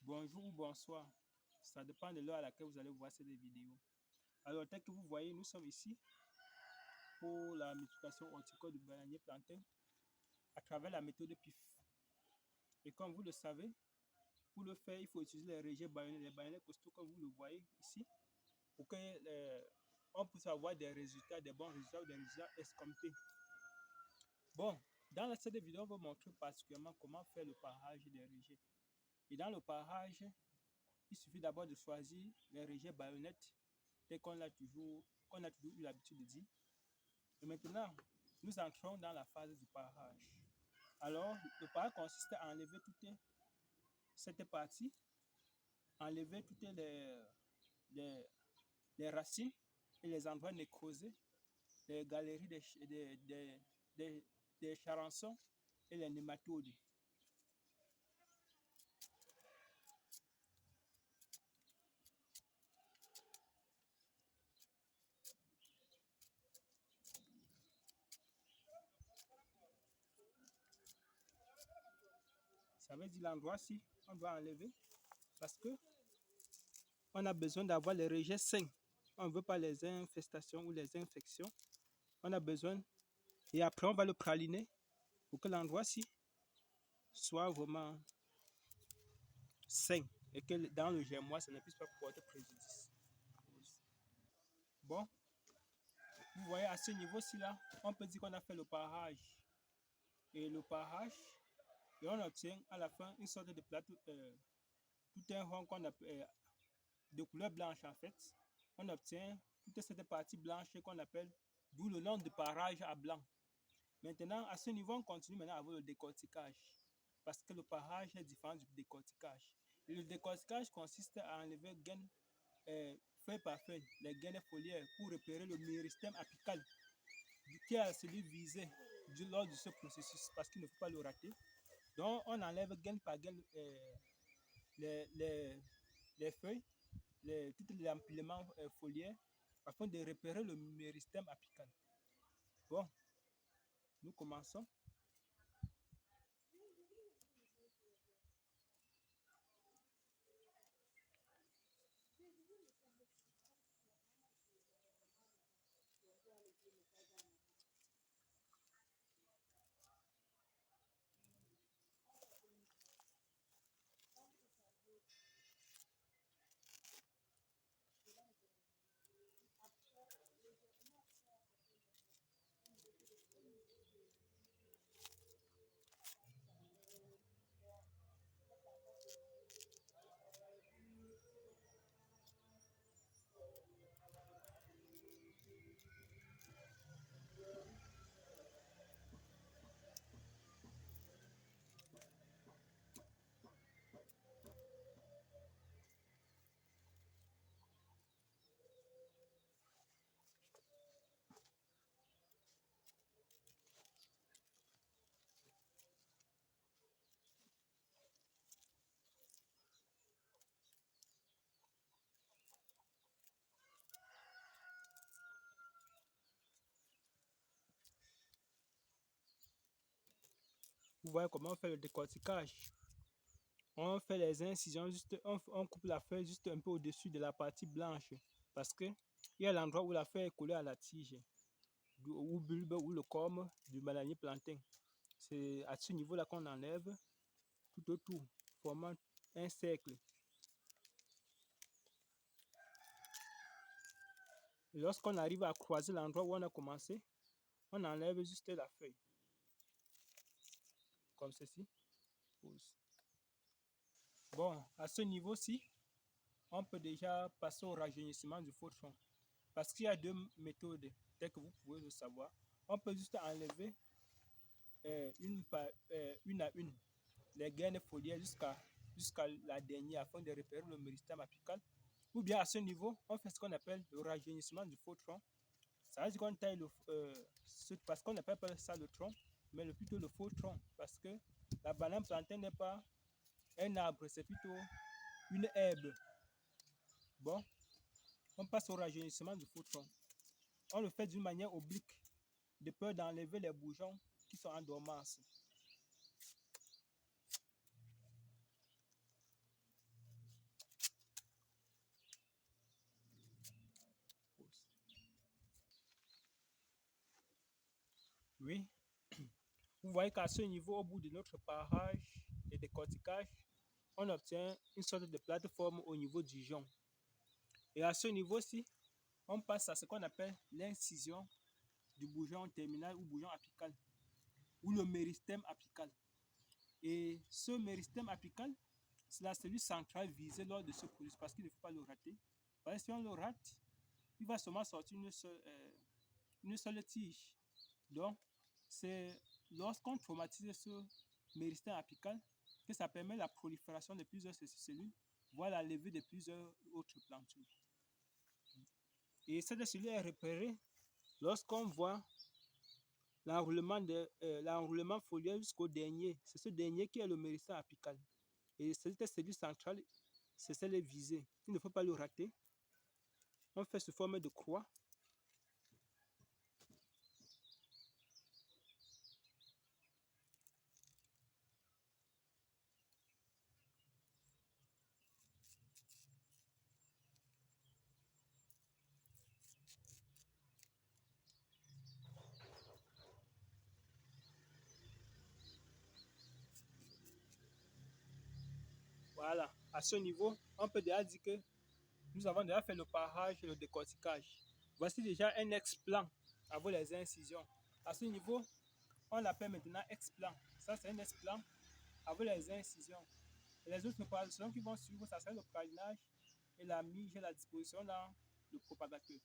bonjour ou bonsoir. Ça dépend de l'heure à laquelle vous allez voir cette vidéo. Alors, tel que vous voyez, nous sommes ici pour la multiplication horticole du bananier plantain à travers la méthode PIF. Et comme vous le savez, pour le faire, il faut utiliser les rejets baïonnés, les baïonnés costauds comme vous le voyez ici, pour qu'on puisse avoir des résultats, des bons résultats ou des résultats escomptés. Bon, dans cette vidéo, on va montrer particulièrement comment faire le parage des rejets. Et dans le parage, il suffit d'abord de choisir les rejets baïonnettes tel qu'on a toujours eu l'habitude de dire. Et maintenant, nous entrons dans la phase du parage. Alors, le parage consiste à enlever toute cette partie, enlever toutes les racines et les endroits nécrosés, les galeries des charançons et les nématodes. Ça veut dire l'endroit-ci, on doit enlever parce que on a besoin d'avoir les rejets sains. On ne veut pas les infestations ou les infections. On a besoin. Et après, on va le praliner pour que l'endroit-ci soit vraiment sain et que dans le germois, ça ne puisse pas porter préjudice. Bon, vous voyez, à ce niveau-ci, là, on peut dire qu'on a fait le parage. Et le parage, et on obtient à la fin une sorte de plateau, tout un rond qu'on appelle de couleur blanche en fait. On obtient toute cette partie blanche qu'on appelle, d'où le nom de parage à blanc. Maintenant, à ce niveau, on continue maintenant avec le décortiquage. Parce que le parage est différent du décortiquage. Et le décortiquage consiste à enlever gaines, feuille par feuille, les gaines foliaires pour repérer le méristème apical qui est celui visé lors de ce processus parce qu'il ne faut pas le rater. Donc, on enlève gaine par gaine les, les, les feuilles, tous les empilements foliaires afin de repérer le méristème apical. Bon, nous commençons. Vous voyez comment on fait le décortiquage. On fait les incisions, juste, on coupe la feuille juste un peu au-dessus de la partie blanche. Parce que il y a l'endroit où la feuille est collée à la tige, ou bulbe, ou le corps du bananier plantain. C'est à ce niveau-là qu'on enlève tout autour, formant un cercle. Et lorsqu'on arrive à croiser l'endroit où on a commencé, on enlève juste la feuille. Comme ceci. Bon, à ce niveau-ci, on peut déjà passer au rajeunissement du faux tronc. Parce qu'il y a deux méthodes, telles que vous pouvez le savoir. On peut juste enlever une à une les gaines foliaires jusqu'à la dernière afin de repérer le méristème apical. Ou bien à ce niveau, on fait ce qu'on appelle le rajeunissement du faux tronc. Ça veut dire qu'on taille parce qu'on n'appelle pas ça le tronc, mais plutôt le faux tronc. Parce que la banane plantain n'est pas un arbre, c'est plutôt une herbe. Bon, on passe au rajeunissement du faux tronc. On le fait d'une manière oblique, de peur d'enlever les bourgeons qui sont en dormance. Vous voyez qu'à ce niveau, au bout de notre parage et décortiquage, on obtient une sorte de plateforme au niveau du jonc. Et à ce niveau-ci, on passe à ce qu'on appelle l'incision du bourgeon terminal ou bourgeon apical, ou le méristème apical. Et ce méristème apical, c'est la cellule centrale visée lors de ce processus parce qu'il ne faut pas le rater. Parce que si on le rate, il va seulement sortir une seule tige. Donc, c'est lorsqu'on traumatise ce méristème apical que ça permet la prolifération de plusieurs cellules, voire la levée de plusieurs autres plantules. Et cette cellule est repérée lorsqu'on voit l'enroulement foliaire jusqu'au dernier. C'est ce dernier qui est le méristème apical. Et cette cellule centrale, c'est celle visée. Il ne faut pas le rater. On fait sous forme de croix. Voilà, à ce niveau, on peut déjà dire que nous avons déjà fait le parage et le décortiquage. Voici déjà un ex-plan avec les incisions. À ce niveau, on l'appelle maintenant ex-plan. Ça, c'est un ex-plan avec les incisions. Et les autres préparations qui vont suivre, ça sera le pralinage et la mise à la disposition dans le propagateur.